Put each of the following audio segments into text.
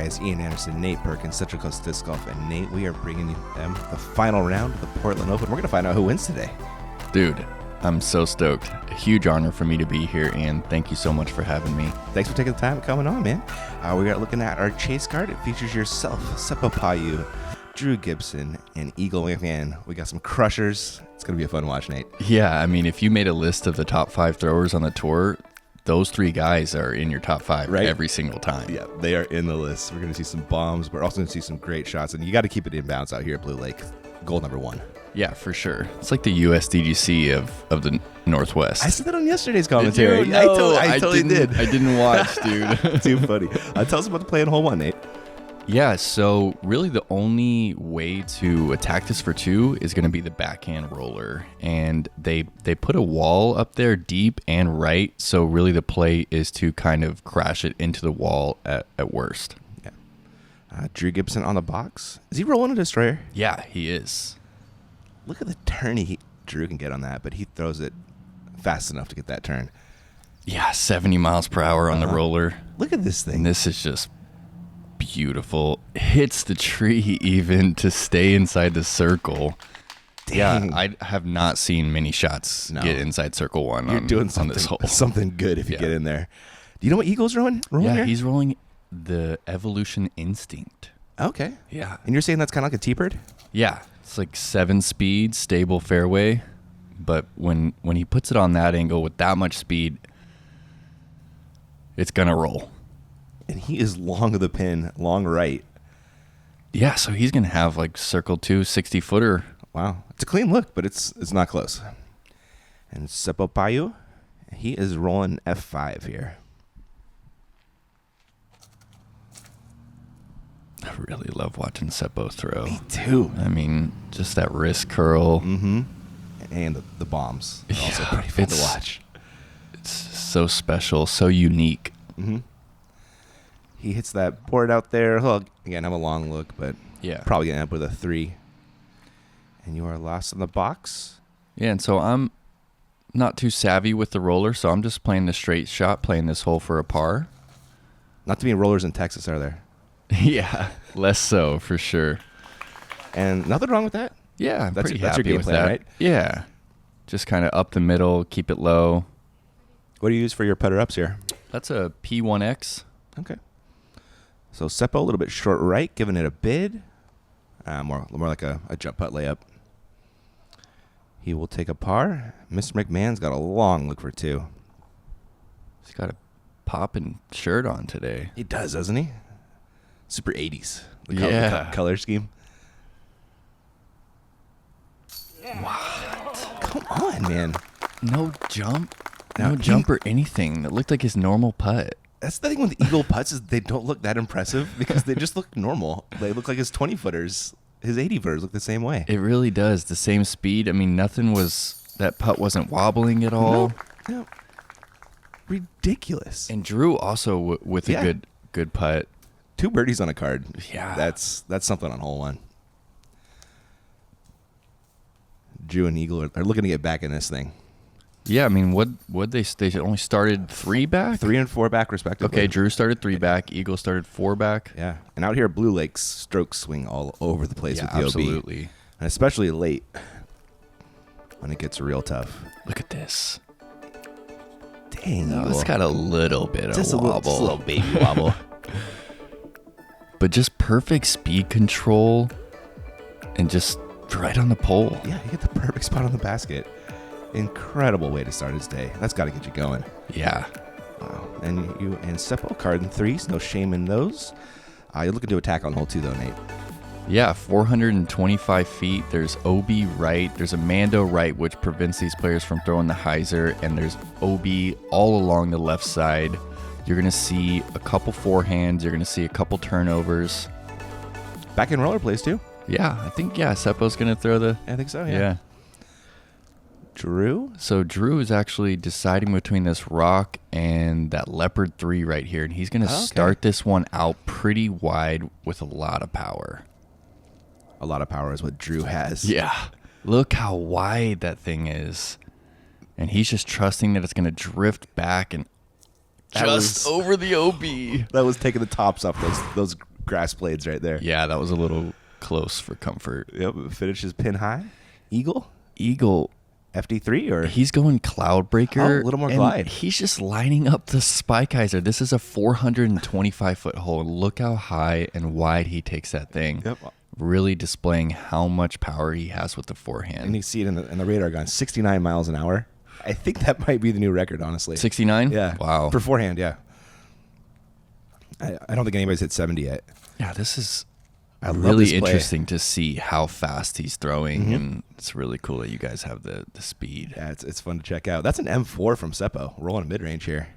guys, Ian Anderson, Nate Perkins, Central Coast Disc Golf, and Nate, we are bringing them the final round of the Portland Open. We're going to find out who wins today. Dude, I'm so stoked. A huge honor for me to be here, and thank you so much for having me. Thanks for taking the time and coming on, man. We are looking at our chase card. It features yourself, Seppo Paju, Drew Gibson, and Eagle McMahon. We got some crushers. It's going to be a fun watch, Nate. Yeah, I mean, if you made a list of the top 5 throwers on the tour, those 3 guys are in your top 5 right? Every single time. Yeah, they are in the list. We're going to see some bombs. We're also going to see some great shots, and you got to keep it inbounds out here at Blue Lake. Goal number 1. Yeah, for sure. It's like the USDGC of the Northwest. I said that on yesterday's commentary. No, I totally did. I didn't watch, dude. Too funny. Tell us about the play in hole 1, Nate. Yeah, so really the only way to attack this for 2 is going to be the backhand roller. And they put a wall up there deep and right, so really the play is to kind of crash it into the wall at worst. Yeah. Drew Gibson on the box. Is he rolling a destroyer? Yeah, he is. Look at the turn Drew can get on that, but he throws it fast enough to get that turn. Yeah, 70 miles per hour on the roller. Look at this thing. And this is just beautiful. Hits the tree even to stay inside the circle. Dang. Yeah, I have not seen many shots get inside circle 1 You're doing on this hole. Something good if you get in there. Do you know what Eagle's rolling here? He's rolling the Evolution Instinct. Okay. Yeah. And you're saying that's kind of like a T-bird? Yeah. It's like 7 speed, stable fairway. But when he puts it on that angle with that much speed, it's going to roll. And he is long of the pin, long right. Yeah, so he's going to have like circle 2, 60-footer. Wow. It's a clean look, but it's not close. And Seppo Paju, he is rolling F5 here. I really love watching Seppo throw. Me too. I mean, just that wrist curl. Mm-hmm. And the bombs are also pretty fun to watch. It's so special, so unique. Mm-hmm. He hits that board out there. He'll, again, have a long look, but probably going to end up with a 3. And you are lost in the box. Yeah, and so I'm not too savvy with the roller, so I'm just playing the straight shot, playing this hole for a par. Not too many rollers in Texas, are there? Yeah, less so, for sure. And nothing wrong with that? Yeah, I'm that's pretty your happy game with plan, that. Right? Yeah, just kind of up the middle, keep it low. What do you use for your putter ups here? That's a P1X. Okay. So Seppo a little bit short right, giving it a bid. More like a jump putt layup. He will take a par. Mr. McMahon's got a long look for 2. He's got a poppin' shirt on today. He does, doesn't he? Super 80s. The color scheme. What? Come on, man. No jump? No, No jump or anything. That looked like his normal putt. That's the thing with Eagle putts is they don't look that impressive because they just look normal. They look like his 20-footers. His 80-footers look the same way. It really does. The same speed. I mean, that putt wasn't wobbling at all. No. Ridiculous. And Drew also with a good putt. 2 birdies on a card. Yeah. That's something on hole 1. Drew and Eagle are looking to get back in this thing. Yeah, I mean, what they only started 3 back? 3 and 4 back, respectively. Okay, Drew started 3 back. Eagle started 4 back. Yeah. And out here at Blue Lakes, strokes swing all over the place with the absolutely. OB. And especially late when it gets real tough. Look at this. Dang, No, Eagle. it's got a little bit of wobble. Just a little baby wobble. But just perfect speed control and just right on the pole. Yeah, he hit the perfect spot on the basket. Incredible way to start his day. That's got to get you going. Yeah. Wow. And you and Seppo, card in 3s. No shame in those. You're looking to attack on hole 2, though, Nate. Yeah, 425 feet. There's OB right. There's a Mando right, which prevents these players from throwing the hyzer. And there's OB all along the left side. You're going to see a couple forehands. You're going to see a couple turnovers. Back in roller plays, too. Yeah, I think, Seppo's going to throw the... I think so, Yeah. Drew? So Drew is actually deciding between this rock and that leopard 3 right here. And he's going to start this one out pretty wide with a lot of power. A lot of power is what Drew has. Yeah. Look how wide that thing is. And he's just trusting that it's going to drift back and just over the OB. That was taking the tops off those grass blades right there. Yeah, that was a little close for comfort. Yep, finishes pin high. Eagle FD3 or he's going cloud breaker. Oh, a little more glide. He's just lining up the spike hyzer. This is a 425-foot hole. Look how high and wide he takes that thing. Yep. Really displaying how much power he has with the forehand. And you see it in the radar gun, 69 miles an hour. I think that might be the new record, honestly. 69? Yeah. Wow. For forehand, yeah. I don't think anybody's hit 70 yet. Yeah, this is I love really this play. interesting to see how fast he's throwing, and it's really cool that you guys have the speed. Yeah, it's fun to check out. That's an M4 from Seppo, rolling a mid-range here.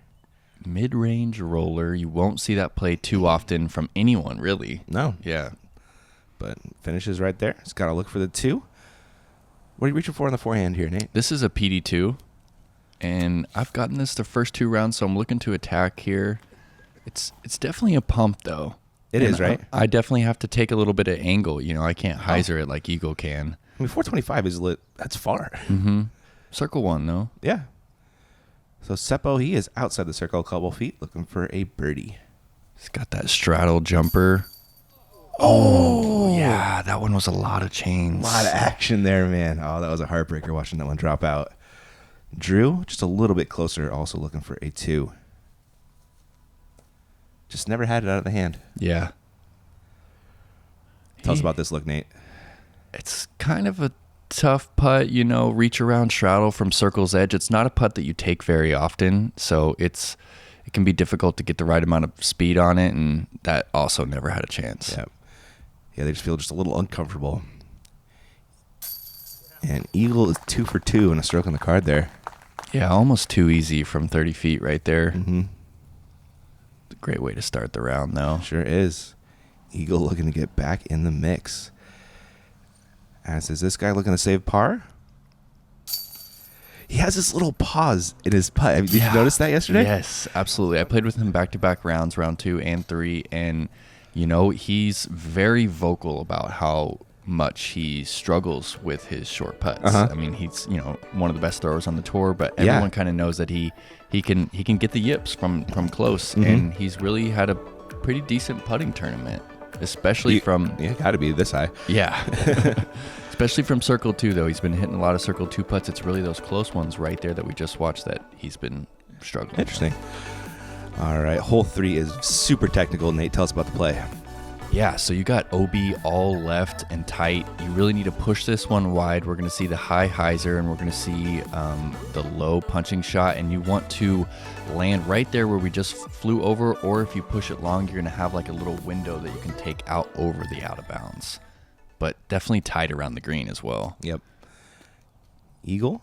Mid-range roller. You won't see that play too often from anyone, really. No. Yeah. But finishes right there. It's got to look for the 2. What are you reaching for on the forehand here, Nate? This is a PD2, and I've gotten this the first 2 rounds, so I'm looking to attack here. It's definitely a pump, though. It is, right? I definitely have to take a little bit of angle. You know, I can't hyzer it like Eagle can. I mean, 425 is lit. That's far. Mm-hmm. Circle 1, though. Yeah. So Seppo, he is outside the circle a couple feet looking for a birdie. He's got that straddle jumper. Oh, yeah. That one was a lot of chains. A lot of action there, man. Oh, that was a heartbreaker watching that one drop out. Drew, just a little bit closer, also looking for a 2. Just never had it out of the hand. Yeah. Tell us about this look, Nate. It's kind of a tough putt, you know, reach around straddle from circle's edge. It's not a putt that you take very often, so it can be difficult to get the right amount of speed on it, and that also never had a chance. Yeah, they just feel just a little uncomfortable. And Eagle is 2 for 2 and a stroke on the card there. Yeah, almost too easy from 30 feet right there. Mm-hmm. Great way to start the round, though. Sure is. Eagle looking to get back in the mix. As is this guy looking to save par. He has this little pause in his putt. Did you notice that yesterday? Yes, absolutely. I played with him back-to-back rounds, round 2 and 3, and, you know, he's very vocal about how much he struggles with his short putts. I mean, he's, you know, one of the best throwers on the tour, but everyone kind of knows that he can get the yips from close, and he's really had a pretty decent putting tournament, especially from... Yeah, got to be this high. Yeah. Especially from Circle 2, though. He's been hitting a lot of Circle 2 putts. It's really those close ones right there that we just watched that he's been struggling. Interesting. All right, hole 3 is super technical. Nate, tell us about the play. Yeah, so you got OB all left and tight. You really need to push this one wide. We're going to see the high hyzer, and we're going to see the low punching shot, and you want to land right there where we just flew over, or if you push it long, you're going to have like a little window that you can take out over the out of bounds. But definitely tight around the green as well. Yep. Eagle?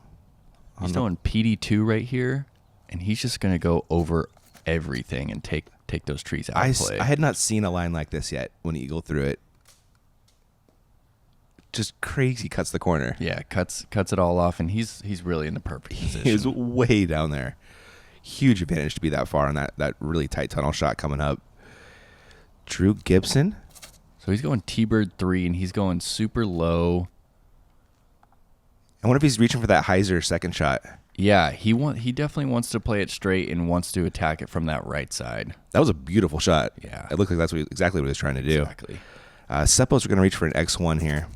He's doing PD2 right here, and he's just going to go over everything and take those trees out of play. I had not seen a line like this yet when Eagle threw it. Just crazy cuts the corner. Yeah, cuts it all off, and he's really in the perfect position. He is way down there. Huge advantage to be that far on that really tight tunnel shot coming up. Drew Gibson. So he's going T-bird 3, and he's going super low. I wonder if he's reaching for that hyzer second shot. Yeah, he definitely wants to play it straight and wants to attack it from that right side. That was a beautiful shot. Yeah. It looked like that's exactly what he was trying to do. Exactly. Seppo's going to reach for an X1 here.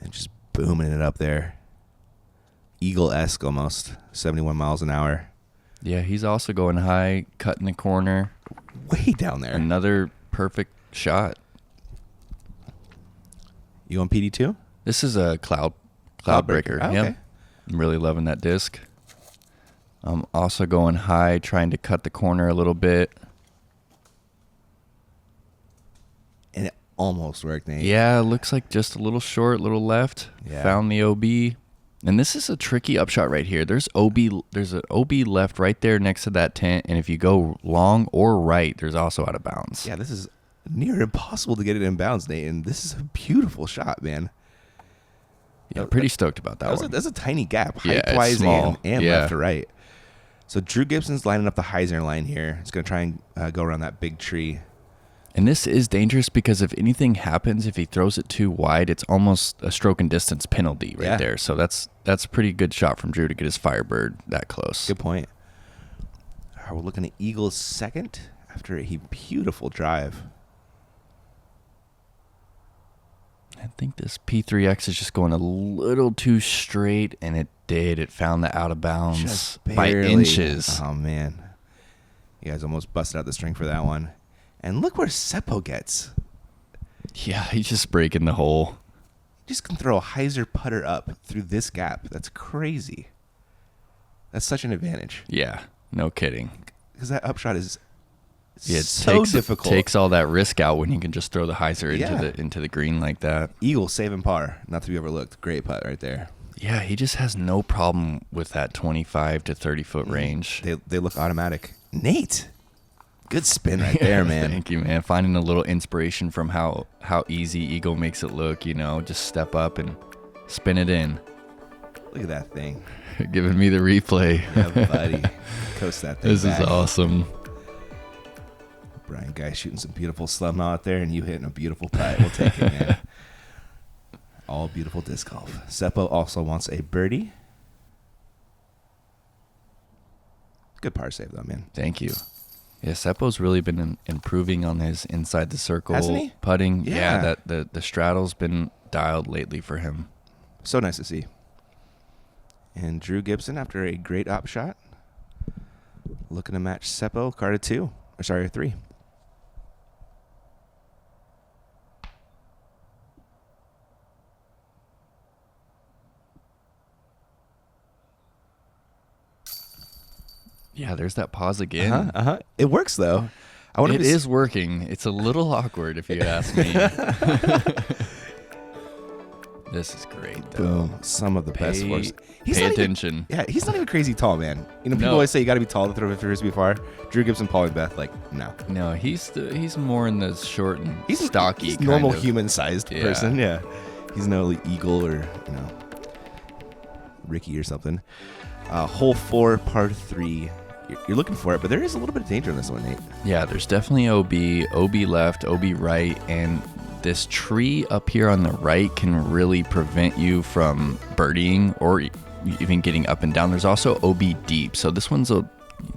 And just booming it up there. Eagle-esque almost. 71 miles an hour. Yeah, he's also going high, cutting the corner. Way down there. Another perfect shot. You on PD2? This is a cloud breaker. Oh, okay. Yep. I'm really loving that disc. I'm also going high, trying to cut the corner a little bit. And it almost worked, Nate. Yeah, looks like just a little short, little left. Yeah. Found the OB. And this is a tricky upshot right here. There's an OB left right there next to that tent, and if you go long or right, there's also out of bounds. Yeah, this is near impossible to get it in bounds, Nate, and this is a beautiful shot, man. Yeah, pretty stoked about that one. That's a tiny gap, Yeah, it's height-wise small. and Yeah. left to right. So Drew Gibson's lining up the hyzer line here. He's going to try and go around that big tree. And this is dangerous because if anything happens, if he throws it too wide, it's almost a stroke and distance penalty right there. So that's a pretty good shot from Drew to get his Firebird that close. Good point. We're looking at Eagles second after a beautiful drive. I think this P3X is just going a little too straight, and it did. It found the out of bounds Just by barely. inches. Oh, man. You guys almost busted out the string for that one. And look where Seppo gets. Yeah, he's just breaking the hole. Just can throw a hyzer putter up through this gap. That's crazy. That's such an advantage. Yeah, no kidding. Because that upshot is Yeah, it so difficult. takes all that risk out when you can just throw the hyzer Yeah. into the green like that. Eagle saving par, not to be overlooked. Great putt right there. Yeah, he just has no problem with that 25 to 30 foot range. They look automatic. Nate, good spin right there, man. Thank you, man. Finding a little inspiration from how easy Eagle makes it look, just step up and spin it in. Look at that thing. Giving me the replay. Yeah, buddy. Coast that thing This back. is awesome. Brian Guy shooting some beautiful slum out there, and you hitting a beautiful putt. We'll take it, man. All beautiful disc golf. Seppo also wants a birdie. Good par save, though, man. Thank you. Yeah, Seppo's really been improving on his inside the circle Hasn't he? putting. Yeah. The straddle's been dialed lately for him. So nice to see. And Drew Gibson, after a great op shot, looking to match Seppo, card of 3. Yeah, there's that pause again. It works, though. It is working. It's a little awkward, if you ask me. This is great, though. Boom. Some of the best force. Pay attention. He's not even crazy tall, man. People No. always say you got to be tall to throw a frisbee far. Drew Gibson, Paulie Beth, no. No, he's more in the short and He's stocky He's kind normal of. human-sized Yeah. person. Yeah. He's no eagle or, Ricky or something. Hole 4, par 3. You're looking for it, but there is a little bit of danger in this one, Nate. Yeah, there's definitely OB left, OB right, and this tree up here on the right can really prevent you from birdieing or even getting up and down. There's also OB deep, so this one's a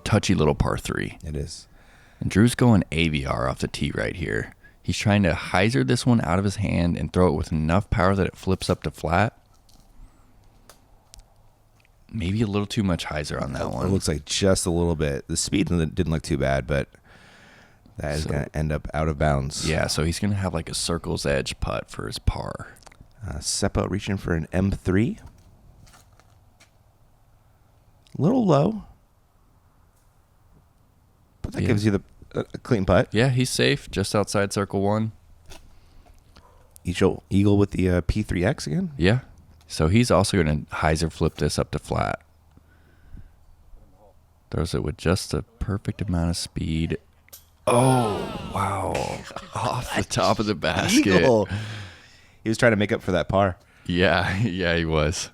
touchy little par 3. It is. And Drew's going AVR off the tee right here. He's trying to hyzer this one out of his hand and throw it with enough power that it flips up to flat. Maybe a little too much hyzer on that It one. looks like just a little bit. The speed didn't look too bad, but that is going to end up out of bounds. Yeah, so he's going to have like a circle's edge putt for his par. Seppo reaching for an M3. A little low. But that gives you a clean putt. Yeah, he's safe just outside circle 1. Eagle with the P3X again. Yeah. So he's also going to hyzer flip this up to flat. Throws it with just the perfect amount of speed. Oh, wow. Off the top of the basket. Eagle. He was trying to make up for that par. Yeah, he was.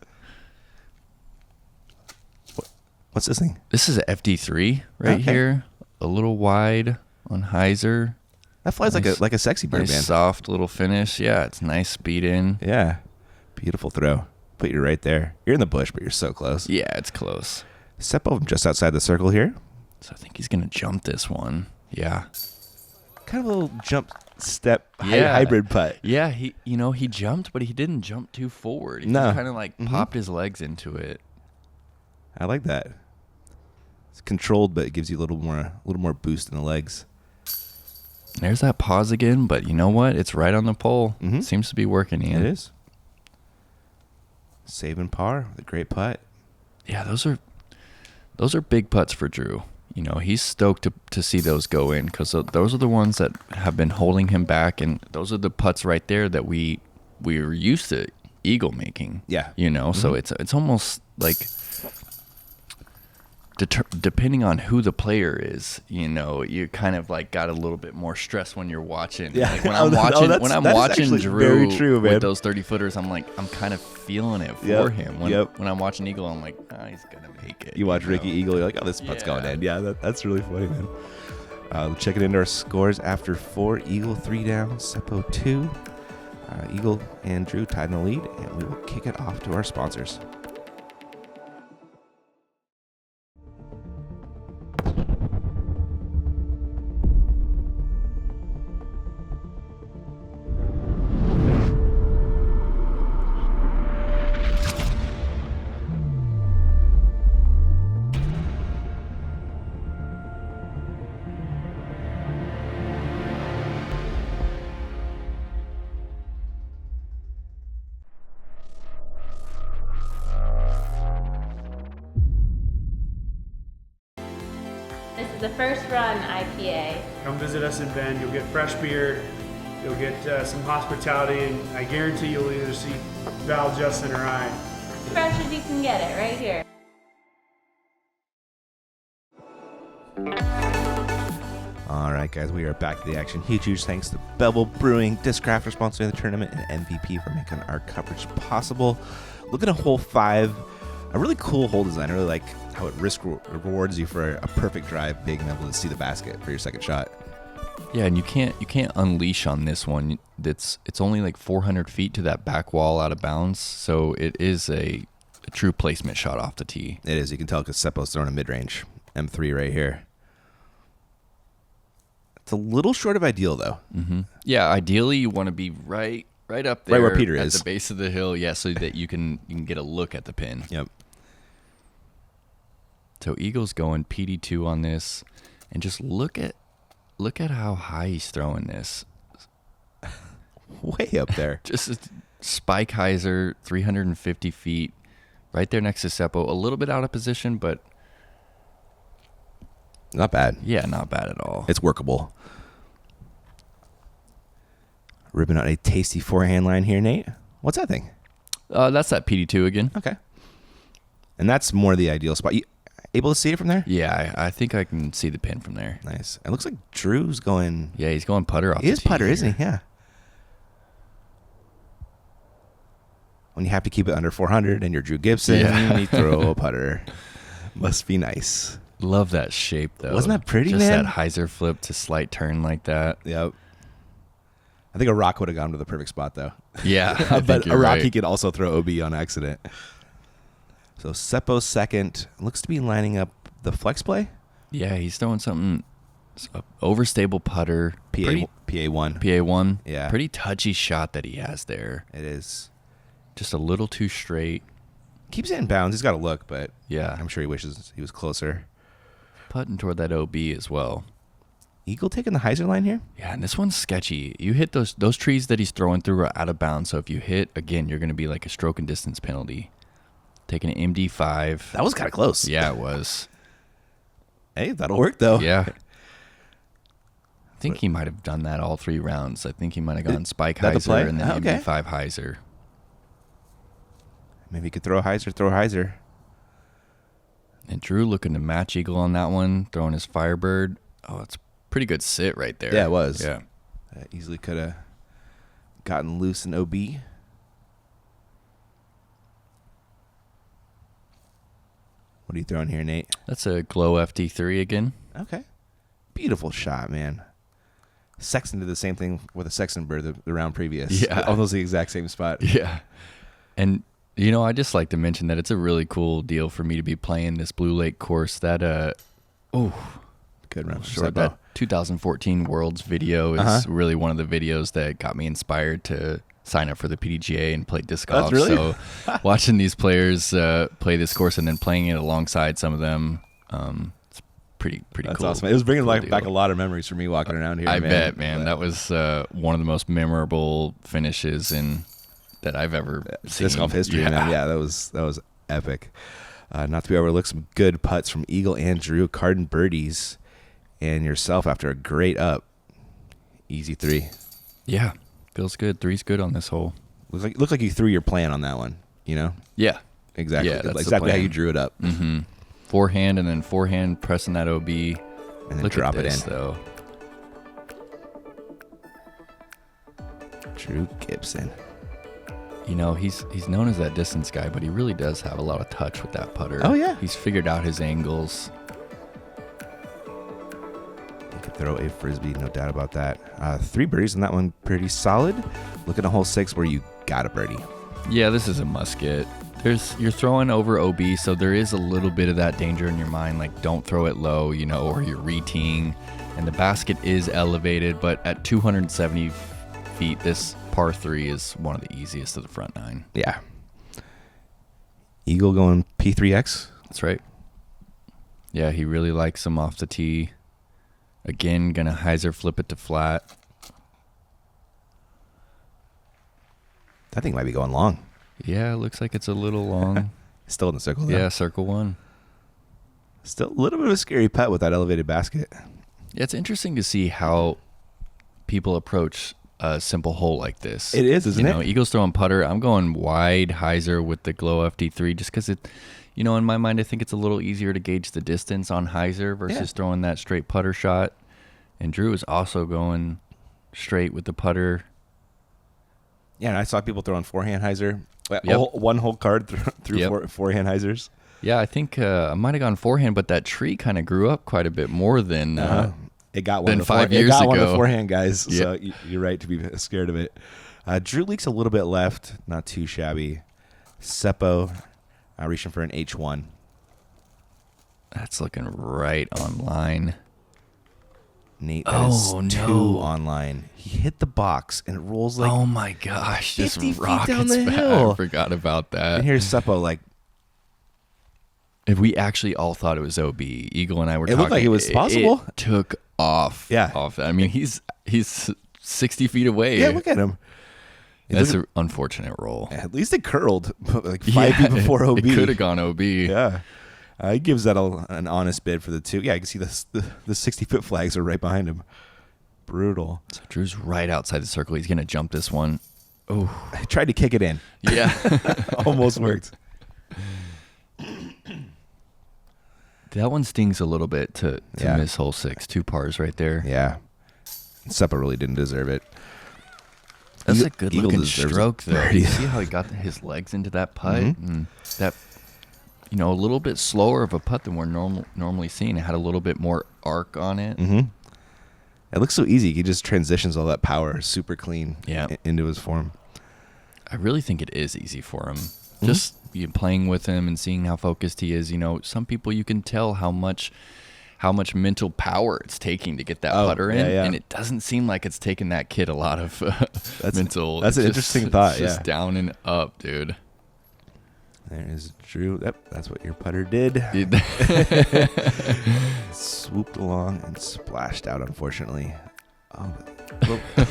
What's this thing? This is a FD3 right here. A little wide on hyzer. That flies like a sexy bird, Nice man. soft little finish. Yeah, it's nice speed in. Yeah. Beautiful throw. Put you right there. You're in the bush, but you're so close. Yeah, it's close. Seppo just outside the circle here. So I think he's going to jump this one. Yeah. Kind of a little jump step Yeah. hybrid putt. Yeah, he jumped, but he didn't jump too forward. He No. just kind of popped his legs into it. I like that. It's controlled, but it gives you a little more boost in the legs. There's that pause again, but you know what? It's right on the pole. Mhm. Seems to be working, Ian. It is. Saving par with a great putt. Yeah, those are big putts for Drew. He's stoked to see those go in because those are the ones that have been holding him back, and those are the putts right there that we were used to Eagle making. Yeah. So it's almost like depending on who the player is, you kind of got a little bit more stress when you're watching. Yeah. Like when I'm watching that is actually Drew very true, man. with those 30 footers, I'm kind of feeling it for him. When I'm watching Eagle, I'm like, he's gonna make it. You watch Ricky Eagle, you're like, oh, this putt's going in. Yeah, that's really funny, man. Checking into our scores after 4. Eagle 3 down, Seppo 2. Eagle and Drew tied in the lead, and we will kick it off to our sponsors. is a first run IPA. Come visit us in Bend. You'll get fresh beer. You'll get some hospitality, and I guarantee you'll either see Val, Justin, or I. Fresh as you can get it, right here. All right, guys, we are back to the action. Huge thanks to Bevel Brewing, Discraft for sponsoring the tournament, and MVP for making our coverage possible. Look at a hole 5, a really cool hole design. I really like how it rewards you for a perfect drive, being able to see the basket for your second shot. Yeah, and you can't unleash on this one. It's only like 400 feet to that back wall out of bounds, so it is a true placement shot off the tee. It is. You can tell because Seppo's throwing a mid-range. M3 right here. It's a little short of ideal, though. Mm-hmm. Yeah, ideally you want to be right up there, right where Peter at is, the base of the hill. Yeah, so that you can get a look at the pin. Yep. So Eagle's going PD2 on this, and just look at how high he's throwing this. Way up there. Just a spike hyzer, 350 feet, right there next to Seppo. A little bit out of position, but not bad. Yeah, not bad at all. It's workable. Ripping out a tasty forehand line here, Nate. What's that thing? That's that PD2 again. Okay. And that's more the ideal spot. You able to see it from there? Yeah, I think I can see the pin from there. Nice. It looks like Drew's going... Yeah, he's going putter off He is putter, here. isn't he? Yeah. When you have to keep it under 400 and you're Drew Gibson, you throw a putter. Must be nice. Love that shape, though. Wasn't that pretty, Just man? that hyzer flip to slight turn like that. Yep. I think a rock would have gone to the perfect spot, though. Yeah, I but think a you're rock right. he could also throw OB on accident. So Seppo second. Looks to be lining up the flex play. Yeah, he's throwing something. Overstable putter. PA1. PA1. Yeah. Pretty touchy shot that he has there. It is. Just a little too straight. Keeps it in bounds. He's got to look, but yeah, I'm sure he wishes he was closer. Putting toward that OB as well. Eagle taking the hyzer line here? Yeah, and this one's sketchy. You hit those trees that he's throwing through are out of bounds, so if you hit, again, you're going to be like a stroke and distance penalty. Taking an MD5. That was kind of close. Yeah, it was. Hey, that'll work, though. Yeah. I think he might have done that all 3 rounds. I think he might have gone spike hyzer and then MD5 hyzer. Maybe he could throw a hyzer. And Drew looking to match Eagle on that one, throwing his Firebird. Oh, it's a pretty good sit right there. Yeah, it was. Yeah. Easily could have gotten loose in OB. What are you throwing here, Nate? That's a Glow FD3 again. Okay. Beautiful shot, man. Sexton did the same thing with a Sexton bird the round previous. Yeah. Almost the exact same spot. Yeah. And, I just like to mention that it's a really cool deal for me to be playing this Blue Lake course. That, good round. Sure, that 2014 Worlds video is really one of the videos that got me inspired to sign up for the PDGA and play disc golf. Really? So watching these players play this course and then playing it alongside some of them, it's pretty That's cool. awesome. It was bringing Cool back deal. a lot of memories for me walking around here. I bet, man. That was one of the most memorable finishes that I've ever seen. Disc golf history, man. Yeah, that was epic. Not to be overlooked, some good putts from Eagle and Drew, Carden birdies, and yourself after a great up. Easy 3. Yeah, feels good. 3's good on this hole. Looks like you threw your plan on that one. Yeah, Exactly. Yeah, that's the exactly how plan. you drew it up. Mm-hmm. Forehand and then forehand pressing that OB. And then Look drop at this, it in. though. Drew Gibson. He's known as that distance guy, but he really does have a lot of touch with that putter. Oh, yeah. He's figured out his angles. He could throw a frisbee, no doubt about that. 3 birdies on that one, pretty solid. Look at a hole 6 where you got a birdie. Yeah, this is a musket. You're throwing over OB, so there is a little bit of that danger in your mind, like don't throw it low, or you're re-teeing. And the basket is elevated, but at 270 feet, this par 3 is one of the easiest of the front 9. Yeah. Eagle going P3X. That's right. Yeah, he really likes him off the tee. Again, gonna hyzer flip it to flat. That thing might be going long. Yeah, it looks like it's a little long. Still in the circle, though. Yeah, circle 1. Still a little bit of a scary putt with that elevated basket. Yeah, it's interesting to see how people approach a simple hole like this. It is, isn't you it? know, Eagles throwing putter. I'm going wide hyzer with the Glow FD3 just because it, you know, in my mind, I think it's a little easier to gauge the distance on hyzer versus throwing that straight putter shot. And Drew is also going straight with the putter. Yeah, and I saw people throwing forehand hyzer. Yep. One whole card through forehand hyzers. Yeah, I think I might have gone forehand, but that tree kind of grew up quite a bit more than It got one than 5 years It got ago. one beforehand, guys. Yep. So you're right to be scared of it. Drew leaks a little bit left, not too shabby. Seppo reaching for an H1. That's looking right on line. Nate, that is Oh, no. 2 on line. He hit the box and it rolls like. Oh my gosh, just 50 feet rockets down the back. hill. I forgot about that. And here's Seppo like. If we actually all thought it was OB, Eagle and I were It talking. looked like it was possible. It took off. Yeah. Off. I mean, he's 60 feet away. Yeah, look at him. That's an unfortunate roll. At least it curled like 5 feet before OB. It could have gone OB. Yeah. He gives that an honest bid for the 2. Yeah, you can see the 60-foot flags are right behind him. Brutal. So Drew's right outside the circle. He's going to jump this one. Oh. I tried to kick it in. Yeah. Almost worked. That one stings a little bit to Yeah. miss hole 6. 2 pars right there. Yeah. Seppo really didn't deserve it. That's Eagle- a good Eagle looking deserves stroke, it. though. Do you see how he got his legs into that putt? And that, you know, a little bit slower of a putt than we're normally seeing. It had a little bit more arc on it. Mm-hmm. It looks so easy. He just transitions all that power super clean into his form. I really think it is easy for him. Just playing with him and seeing how focused he is. You know, some people you can tell how much mental power it's taking to get that putter in, and it doesn't seem like it's taking that kid a lot of mental. That's an interesting thought. It's just down and up, dude. There's Drew. Yep, that's what your putter did. Swooped along and splashed out, unfortunately. Oh,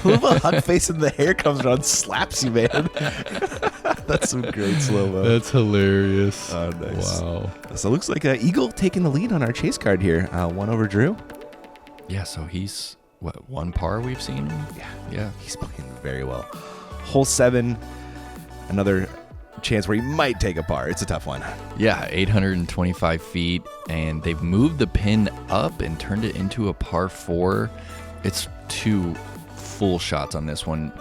little hug face and the hair comes around, slaps you, man. That's some great slow-mo. That's hilarious. Oh, nice. Wow. So it looks like Eagle taking the lead on our chase card here. 1 over Drew. Yeah, so he's, 1 par we've seen him? Yeah. He's playing very well. Hole 7, another chance where he might take a par. It's a tough one. Yeah, 825 feet, and they've moved the pin up and turned it into a par 4. It's 2 full shots on this one.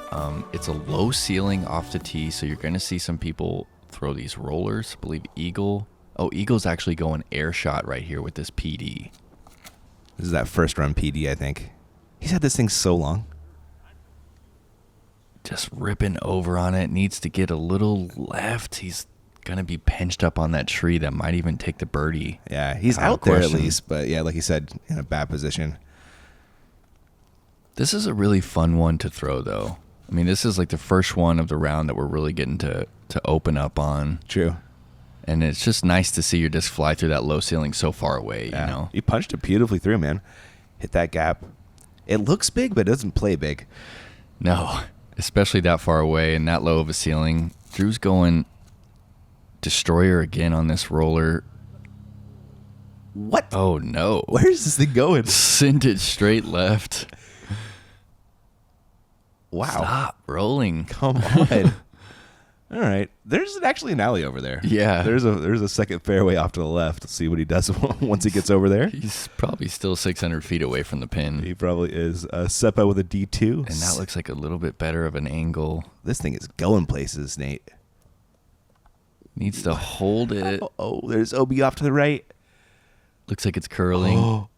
It's a low ceiling off the tee, so you're going to see some people throw these rollers. I believe Eagle's actually going air shot right here with this PD. This is that first run PD, I think. He's had this thing so long. Just ripping over on it. Needs to get a little left. He's going to be pinched up on that tree that might even take the birdie. Yeah, he's Without out there question. at least, but yeah, like you said, in a bad position. This is a really fun one to throw, though. I mean, this is like the first one of the round that we're really getting to open up on. True. And it's just nice to see your disc fly through that low ceiling so far away, Yeah. you know? You punched it beautifully through, man. Hit that gap. It looks big, but it doesn't play big. No, especially that far away and that low of a ceiling. Drew's going destroyer again on this roller. What? Oh, no. Where's this thing going? Sent it straight left. Wow. Stop rolling. Come on. All right. There's actually an alley over there. Yeah. There's a second fairway off to the left. Let's see what he does once he gets over there. He's probably still 600 feet away from the pin. He probably is. Seppo with a D2. And that looks like a little bit better of an angle. This thing is going places, Nate. Needs to hold it. Oh, there's OB off to the right. Looks like it's curling.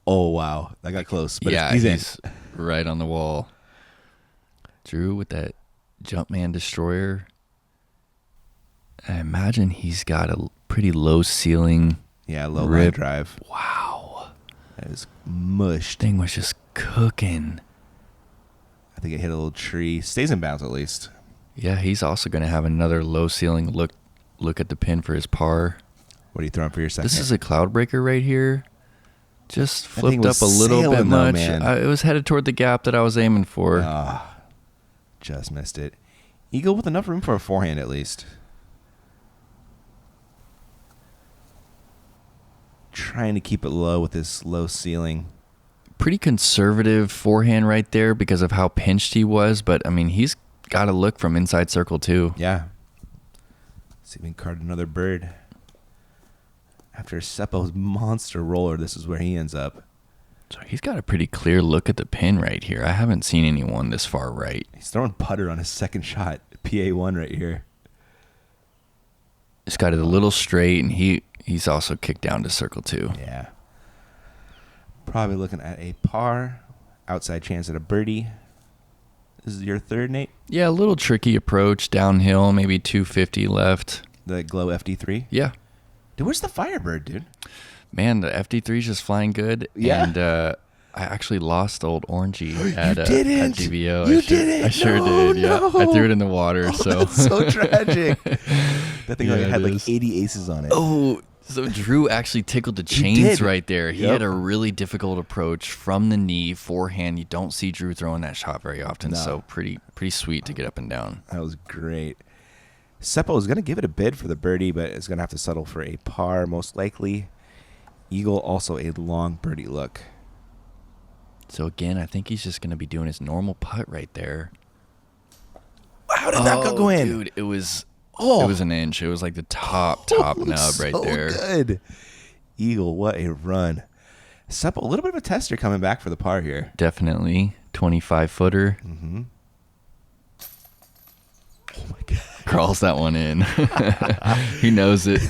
Oh, wow. That got close. But Yeah, he's in. right on the wall. Drew with that Jumpman Destroyer. I imagine he's got a pretty low ceiling. Yeah, low line Rip. drive. Wow. That is mushed. Thing was just cooking. I think it hit a little tree. Stays in bounds at least. Yeah, he's also going to have another low ceiling look at the pin for his par. What are you throwing for your second? This is a cloud breaker right here. Just That thing flipped was up a little bit sailing though, much. man. It was headed toward the gap that I was aiming for. Just missed it. Eagle with enough room for a forehand at least. trying to keep it low with this low ceiling. Pretty conservative forehand right there because of how pinched he was. But, I mean, he's got to look from inside circle, too. Yeah. See if we can card another bird. After Seppo's monster roller, this is where he ends up. So he's got a pretty clear look at the pin right here. I haven't seen anyone this far right. He's throwing putter on his second shot. PA1 right here. He's got it a little straight, and he's also kicked down to circle 2. Yeah. Probably looking at a par. Outside chance at a birdie. This is your third, Nate? Yeah, a little tricky approach downhill, maybe 250 left. The Glow FD3? Yeah. Dude, where's the Firebird, dude? Man, the FD3 is just flying good. Yeah. And I actually lost old Orangey at didn't. GBO. You didn't. I sure No, did. Yeah, no. I threw it in the water. Oh, So that's so tragic. That thing Yeah, like had it like is. 80 aces on it. Oh, so Drew actually tickled the He chains did. right there. He Yep. had a really difficult approach from the knee, forehand. You don't see Drew throwing that shot very often. No. So pretty sweet to get up and down. That was great. Seppo is going to give it a bid for the birdie, but is going to have to settle for a par most likely. Eagle also a long birdie look. So again, I think he's just going to be doing his normal putt right there. How did that go in? Dude, it was Oh. it was an inch. It was like the top nub right so there. Good. Eagle, what a run. Seppo, a little bit of a tester coming back for the par here. Definitely 25-footer. Mm-hmm. Oh my God. Crawls that one in. He knows it.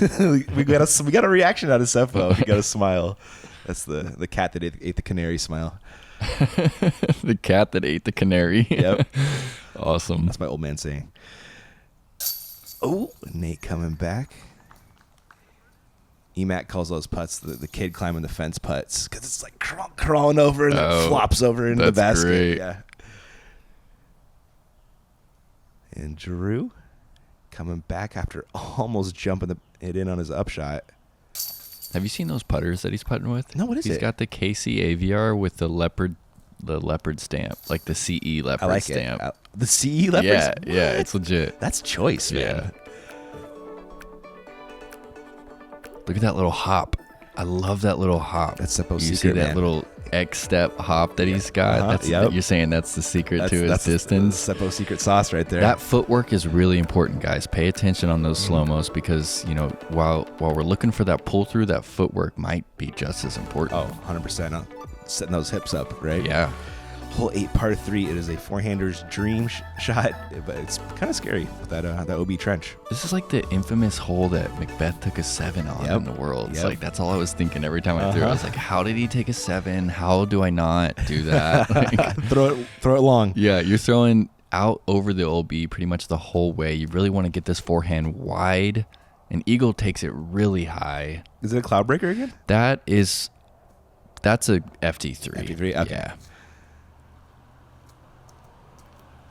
we got a reaction out of Seppo. We got a smile. That's the cat that ate the canary smile. The cat that ate the canary. Yep. Awesome. That's my old man saying. Oh, Nate coming back. EMAC calls those putts the kid climbing the fence putts because it's like crawling over and then flops over into the that's basket. great. Yeah. And Drew coming back after almost jumping it in on his upshot. Have you seen those putters that he's putting with? No, what is He's it? got the KC AVR with the leopard stamp, like the CE leopard I like stamp. it. The CE leopards? Yeah, yeah, What? it's legit. That's choice, man. Yeah. Look at that little hop. I love that little hop. That's Seppo You see secret, that man. little X-step hop that he's got? Uh-huh, yep. You're saying that's the secret to his That's distance? the Seppo secret sauce right there. That footwork is really important, guys. Pay attention on those slow-mos because, you know, while we're looking for that pull-through, that footwork might be just as important. Oh, 100%. Setting those hips up, right? Yeah. Hole 8, par 3. It is a forehander's dream shot, but it's kind of scary with that OB trench. This is like the infamous hole that Macbeth took a 7 on Yep. in the world. It's Yep. like, that's all I was thinking every time I threw it. I was like, how did he take a 7? How do I not do that? Like, throw it long. yeah, you're throwing out over the OB pretty much the whole way. You really want to get this forehand wide. And Eagle takes it really high. Is it a cloud breaker again? That's a FD3. FD3, okay. Yeah.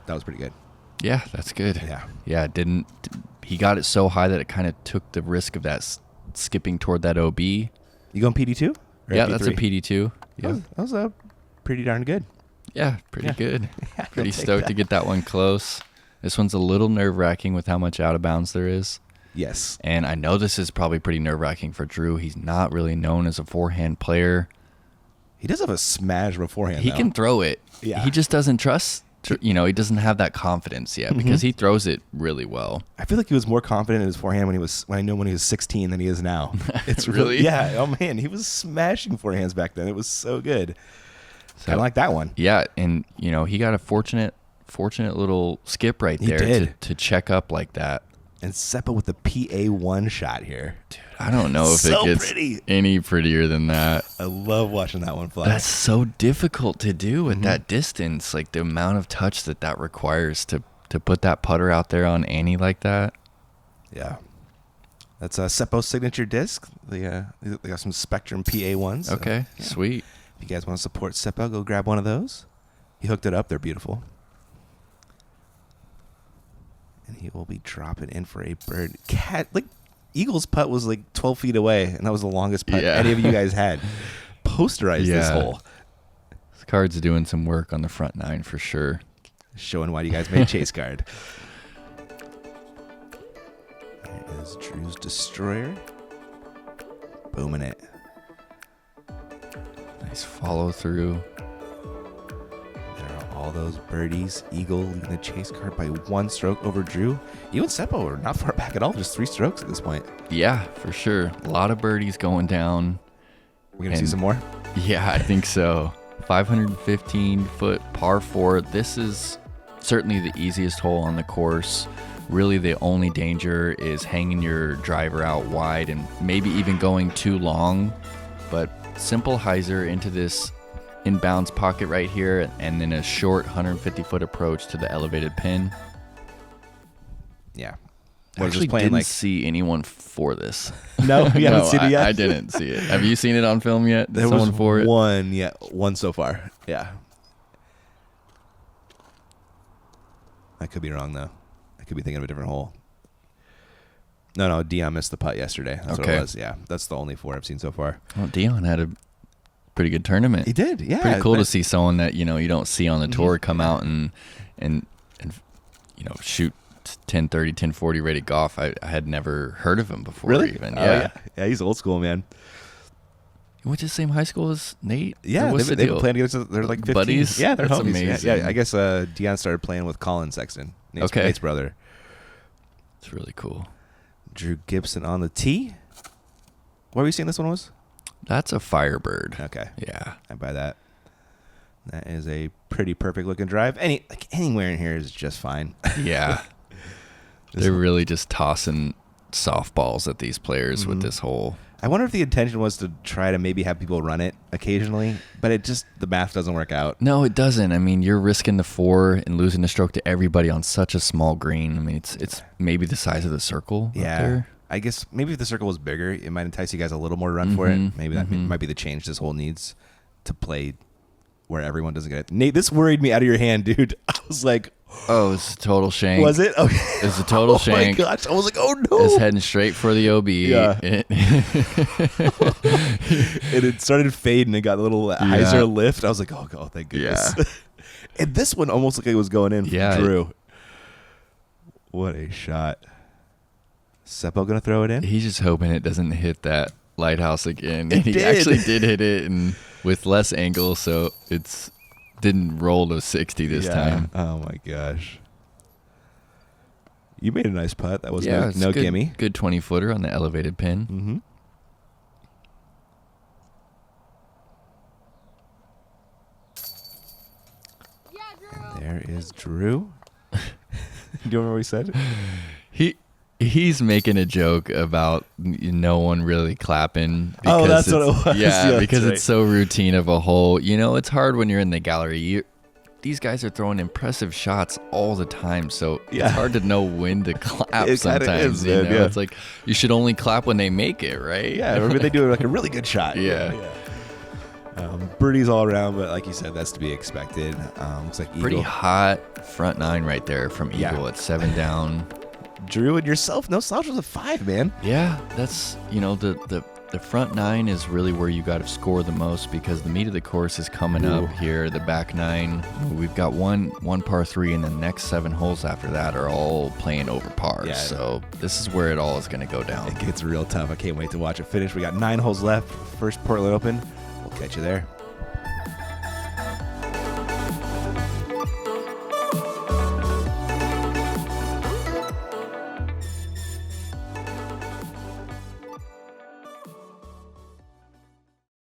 That was pretty good. Yeah, that's good. Yeah. Yeah, he got it so high that it kind of took the risk of that skipping toward that OB. You going PD2? Yeah, that's a PD2. Yeah. That was pretty darn good. Yeah, pretty Yeah. good. I'll Pretty take stoked that. to get that one close. This one's a little nerve-wracking with how much out of bounds there is. Yes. And I know this is probably pretty nerve-wracking for Drew. He's not really known as a forehand player. He does have a smash beforehand, He though. can throw it. Yeah. He just doesn't trust, he doesn't have that confidence yet because he throws it really well. I feel like he was more confident in his forehand when he was 16 than he is now. It's Really? Yeah. Oh man, he was smashing forehands back then. It was so good. Kind of like that one. Yeah, and he got a fortunate little skip right He there did. to check up like that. And Seppo with the PA1 shot here. Dude, I don't know if So it gets pretty. any prettier than that. I love watching that one fly. That's so difficult to do at that distance. Like the amount of touch that requires to put that putter out there on Annie like that. Yeah. That's Seppo's signature disc. They got some Spectrum PA1s. so, Okay, yeah. sweet. If you guys want to support Seppo, go grab one of those. He hooked it up. They're beautiful. And he will be dropping in for a bird. Eagle's putt was like 12 feet away, and that was the longest putt Yeah. any of you guys had. Posterized this Yeah. hole. This card's doing some work on the front 9 for sure. Showing why you guys made chase card. There is Drew's Destroyer. Booming it. Nice follow through. There are all those birdies. Eagle leading the chase card by 1 stroke over Drew. You and Seppo are not far back at all. Just 3 strokes at this point. Yeah, for sure. A lot of birdies going down. We're going to see some more? Yeah, I think so. 515-foot par 4. This is certainly the easiest hole on the course. Really, the only danger is hanging your driver out wide and maybe even going too long. But simple hyzer into this inbounds pocket right here, and then a short 150-foot approach to the elevated pin. Yeah. I actually didn't see anyone for this. No, you haven't seen it yet? I didn't see it. Have you seen it on film yet? There Someone was for it? one so far. Yeah. I could be wrong, though. I could be thinking of a different hole. No, Dion missed the putt yesterday. That's what it was. Yeah, that's the only 4 I've seen so far. Well, Dion had a pretty good tournament. He did, yeah. Pretty cool to see someone that you don't see on the tour come out and shoot 1030, 1040 rated golf. I had never heard of him before. Really? Even. Yeah, he's old school, man. You went to the same high school as Nate? Yeah, they've been playing together. They're like 15. Buddies? Yeah, they're That's homies. amazing. Yeah, I guess Dion started playing with Colin Sexton, Nate's brother. It's really cool. Drew Gibson on the tee. What were you saying this one was? That's a Firebird. Okay. Yeah. I buy that. That is a pretty perfect looking drive. Anywhere in here is just fine. Yeah. They're really just tossing softballs at these players with this hole. I wonder if the intention was to try to maybe have people run it occasionally, but the math doesn't work out. No, it doesn't. I mean, you're risking the 4 and losing the stroke to everybody on such a small green. I mean, it's maybe the size of the circle. Yeah. Up there. I guess maybe if the circle was bigger, it might entice you guys a little more run for it. Maybe that might be the change this hole needs to play where everyone doesn't get it. Nate, this worried me out of your hand, dude. I was like, oh, it's a total shank. Was it? Okay. It's a total shank. Oh my gosh. I was like, oh no. It's heading straight for the OB. Yeah. And it started fading and got a little hyzer lift. I was like, oh, thank goodness. Yeah. And this one almost looked like it was going in for Drew. What a shot. Seppo going to throw it in? He's just hoping it doesn't hit that lighthouse again. And he did. actually did hit it and with less angle, so it's didn't roll to 60 this time. Oh my gosh. You made a nice putt. That was it's no good, gimme. Good 20-footer on the elevated pin. Mm-hmm. And there is Drew. Do you remember what he said? He's making a joke about no one really clapping. Oh, that's what it was. Yeah, because it's so routine of a hole. It's hard when you're in the gallery. These guys are throwing impressive shots all the time, so it's hard to know when to clap sometimes. It's like you should only clap when they make it, right? Yeah, remember they do like a really good shot. Yeah. Birdies all around, but like you said, that's to be expected. Looks like Eagle. Pretty hot front 9 right there from Eagle at 7 down. Drew and yourself, no slouch was a 5, man. Yeah, that's the front 9 is really where you got to score the most because the meat of the course is coming up here. The back 9, we've got one par 3, and the next 7 holes after that are all playing over par. Yeah. So this is where it all is going to go down. It gets real tough. I can't wait to watch it finish. We got 9 holes left. First Portland Open. We'll catch you there.